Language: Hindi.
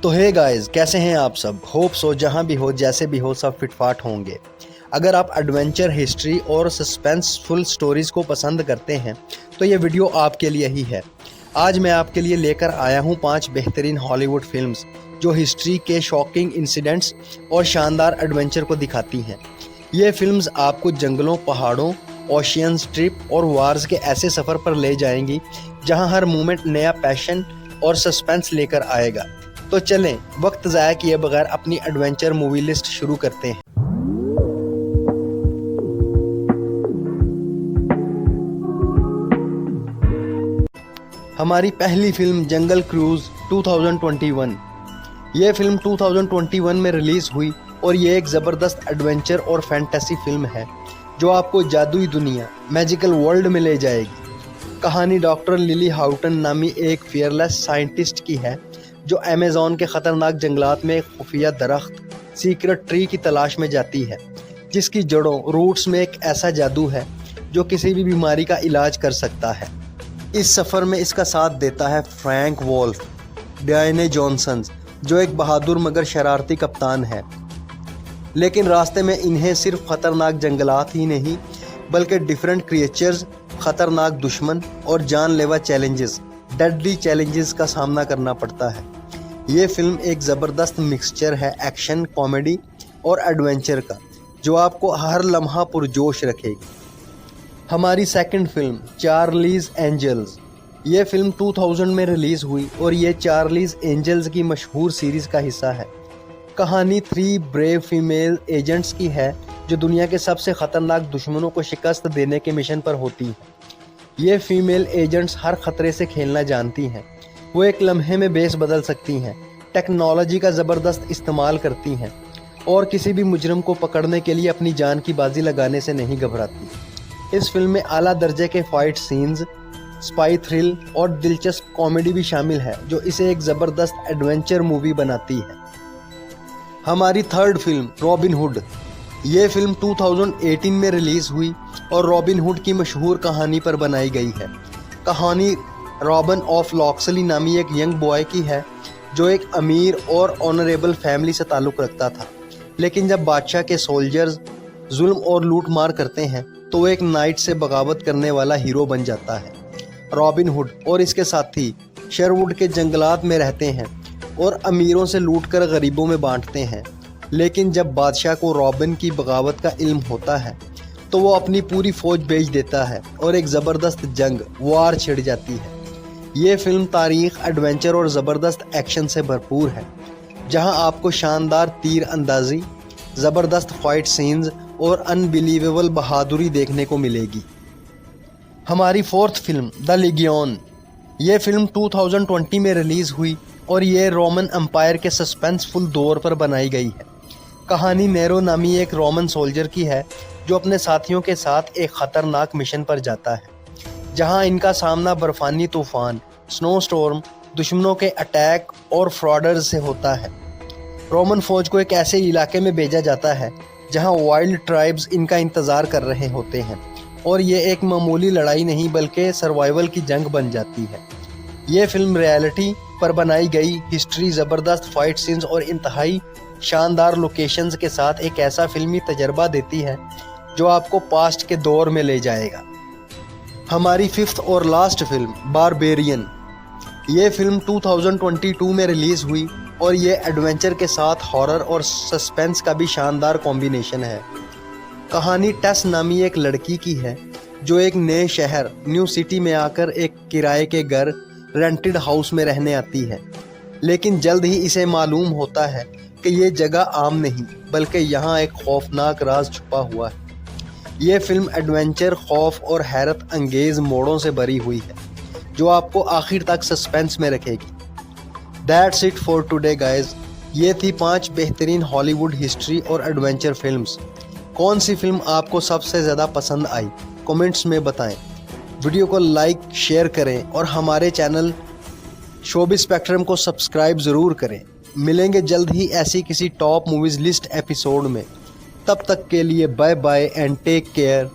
तो हे गाइस, कैसे हैं आप सब। होप सो जहां भी हो जैसे भी हो सब फिटफाट होंगे। अगर आप एडवेंचर, हिस्ट्री और सस्पेंसफुल स्टोरीज़ को पसंद करते हैं तो ये वीडियो आपके लिए ही है। आज मैं आपके लिए लेकर आया हूँ 5 बेहतरीन हॉलीवुड फिल्म्स जो हिस्ट्री के शॉकिंग इंसिडेंट्स और शानदार एडवेंचर को दिखाती हैं। ये फिल्म्स आपको जंगलों, पहाड़ों, ओशियंस ट्रिप और वार्स के ऐसे सफ़र पर ले जाएंगी जहां हर मोमेंट नया पैशन और सस्पेंस लेकर आएगा। तो चलें, वक्त ज़ाया किए बगैर अपनी एडवेंचर मूवी लिस्ट शुरू करते हैं। हमारी पहली फिल्म जंगल क्रूज 2021। ये फिल्म 2021 में रिलीज़ हुई और ये एक ज़बरदस्त एडवेंचर और फैंटेसी फिल्म है जो आपको जादुई दुनिया, मैजिकल वर्ल्ड में ले जाएगी। कहानी डॉक्टर लिली हाउटन नामी एक फियरलेस साइंटिस्ट की है जो अमेज़न के ख़तरनाक जंगलात में एक खुफिया दरख्त, सीक्रेट ट्री की तलाश में जाती है जिसकी जड़ों, रूट्स में एक ऐसा जादू है जो किसी भी बीमारी का इलाज कर सकता है। इस सफ़र में इसका साथ देता है फ्रैंक वोल्फ, डायने जॉनसन जो एक बहादुर मगर शरारती कप्तान है। लेकिन रास्ते में इन्हें सिर्फ ख़तरनाक जंगलात ही नहीं बल्कि डिफरेंट क्रिएचर्स, ख़तरनाक दुश्मन और जानलेवा चैलेंजेस, डेडली चैलेंजेस का सामना करना पड़ता है। ये फिल्म एक ज़बरदस्त मिक्सचर है एक्शन, कॉमेडी और एडवेंचर का जो आपको हर लम्हा पुरजोश रखेगी। हमारी सेकंड फिल्म चार्लीज़ एंजल्स। ये फिल्म 2000 में रिलीज़ हुई और ये चार्लीज़ एंजल्स की मशहूर सीरीज़ का हिस्सा है। कहानी 3 ब्रेव फीमेल एजेंट्स की है जो दुनिया के सबसे ख़तरनाक दुश्मनों को शिकस्त देने के मिशन पर होती हैं। ये फीमेल एजेंट्स हर ख़तरे से खेलना जानती हैं। वो एक लम्हे में बेस बदल सकती हैं, टेक्नोलॉजी का ज़बरदस्त इस्तेमाल करती हैं और किसी भी मुजरिम को पकड़ने के लिए अपनी जान की बाजी लगाने से नहीं घबराती। इस फिल्म में आला दर्जे के फाइट सीन्स, स्पाई थ्रिल और दिलचस्प कॉमेडी भी शामिल है जो इसे एक ज़बरदस्त एडवेंचर मूवी बनाती है। हमारी थर्ड फिल्म रॉबिन हुड। ये फिल्म 2018 में रिलीज़ हुई और रॉबिन हुड की मशहूर कहानी पर बनाई गई है। कहानी रॉबन ऑफ लॉक्सली नामी एक यंग बॉय की है जो एक अमीर और ऑनरेबल फैमिली से ताल्लुक़ रखता था। लेकिन जब बादशाह के सोल्जर्स जुल्म और लूट मार करते हैं तो वो एक नाइट से बगावत करने वाला हीरो बन जाता है। रॉबिन हुड और इसके साथी शेरवुड के जंगलात में रहते हैं और अमीरों से लूटकर गरीबों में बांटते हैं। लेकिन जब बादशाह को रॉबिन की बगावत का इल्म होता है तो वो अपनी पूरी फ़ौज भेज देता है और एक ज़बरदस्त जंग, वार छिड़ जाती है। ये फिल्म तारीख़, एडवेंचर और ज़बरदस्त एक्शन से भरपूर है जहां आपको शानदार तीर अंदाज़ी, ज़बरदस्त फाइट सीन्स और अनबिलीवेबल बहादुरी देखने को मिलेगी। हमारी फोर्थ फिल्म द लीगियन। ये फिल्म 2020 में रिलीज़ हुई और ये रोमन एम्पायर के सस्पेंसफुल दौर पर बनाई गई है। कहानी नेरो नामी एक रोमन सोल्जर की है जो अपने साथियों के साथ एक ख़तरनाक मिशन पर जाता है जहां इनका सामना बर्फ़ानी तूफ़ान, स्नो स्टॉर्म, दुश्मनों के अटैक और फ्रॉडर्स से होता है। रोमन फ़ौज को एक ऐसे इलाके में भेजा जाता है जहां वाइल्ड ट्राइब्स इनका इंतज़ार कर रहे होते हैं और ये एक मामूली लड़ाई नहीं बल्कि सर्वाइवल की जंग बन जाती है। ये फिल्म रियलिटी पर बनाई गई हिस्ट्री, ज़बरदस्त फाइट सीन्स और इंतहाई शानदार लोकेशंस के साथ एक ऐसा फिल्मी तजर्बा देती है जो आपको पास्ट के दौर में ले जाएगा। हमारी फिफ्थ और लास्ट फिल्म बारबेरियन। ये फिल्म 2022 में रिलीज़ हुई और ये एडवेंचर के साथ हॉरर और सस्पेंस का भी शानदार कॉम्बिनेशन है। कहानी टेस नामी एक लड़की की है जो एक नए शहर, न्यू सिटी में आकर एक किराए के घर, रेंटेड हाउस में रहने आती है। लेकिन जल्द ही इसे मालूम होता है कि ये जगह आम नहीं बल्कि यहाँ एक खौफनाक राज छुपा हुआ है। ये फिल्म एडवेंचर, खौफ और हैरत अंगेज मोड़ों से भरी हुई है जो आपको आखिर तक सस्पेंस में रखेगी। That's it for today guys. ये थी 5 बेहतरीन हॉलीवुड हिस्ट्री और एडवेंचर फिल्म्स। कौन सी फिल्म आपको सबसे ज़्यादा पसंद आई कमेंट्स में बताएं। वीडियो को लाइक, शेयर करें और हमारे चैनल शोबी स्पेक्ट्रम को सब्सक्राइब ज़रूर करें। मिलेंगे जल्द ही ऐसी किसी टॉप मूवीज़ लिस्ट एपिसोड में। तब तक के लिए bye bye and take care.